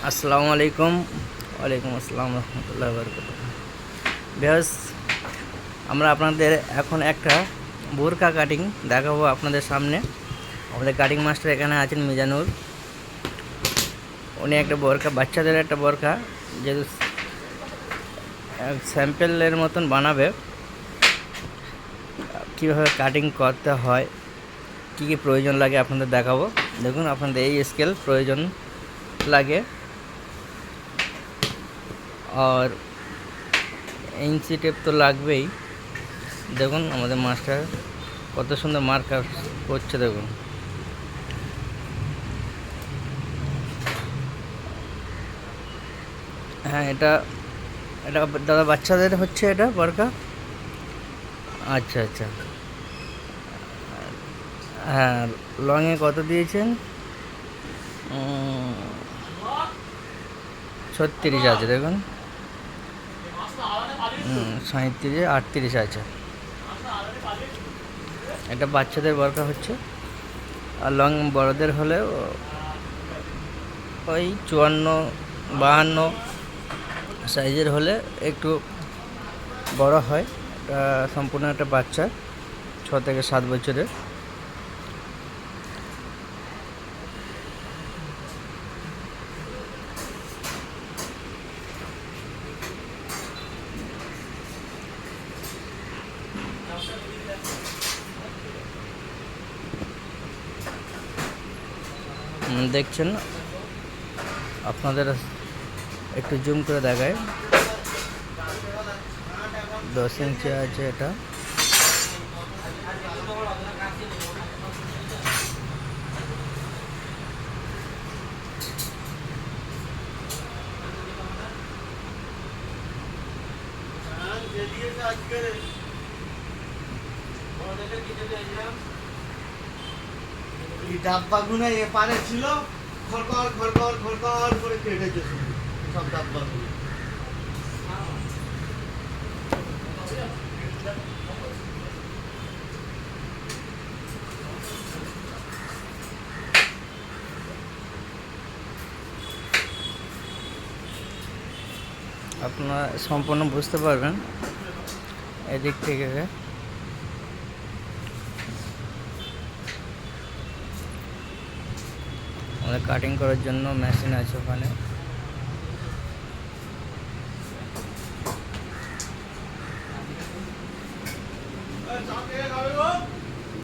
আসসালামু আলাইকুম। ওয়ালাইকুম আসসালাম রহমতুল্লাহ বরকত। বেশ, আমরা আপনাদের এখন একটা বোরকা কাটিং দেখাবো আপনাদের সামনে। আমাদের কাটিং মাস্টার এখানে আছেন মিজানুর। উনি একটা বোরকা, বাচ্চাদের একটা বোরকা যেহেতু স্যাম্পেলের মতন বানাবে, কীভাবে কাটিং করতে হয়, কী কী প্রয়োজন লাগে আপনাদের দেখাবো। দেখুন, আপনাদের এই স্কেল প্রয়োজন লাগে, আর ইঞ্চি টেপ তো লাগবেই। দেখুন আমাদের মাস্টার কত সুন্দর মার্কার করছে, দেখুন। হ্যাঁ, এটা এটা দাদা বাচ্চাদের হচ্ছে এটা বোরকা। আচ্ছা আচ্ছা, হ্যাঁ। লংয়ে কত দিয়েছেন? 36 আছে, দেখুন। 37, 38 আছে। এটা বাচ্চাদের বোরকা হচ্ছে। আর লং বড়দের হলে ওই 54, 52 সাইজের হলে একটু বড় হয়। এটা সম্পূর্ণ একটা বাচ্চা 6 থেকে 7 বছরের। দেখছেন, আপনাদের একটু জুম করে দেখায়। 10 ইঞ্চি আছে এটা। ডাব্বাগুলো এপারে ছিল, খড়কড় খড়কড় খড়কড় করে কেটেছে সব ডাব্বাগুলো। আপনারা সম্পূর্ণ বুঝতে পারবেন এদিক থেকে। আমাদের কাটিং করার জন্য মেশিন আছে ওখানে।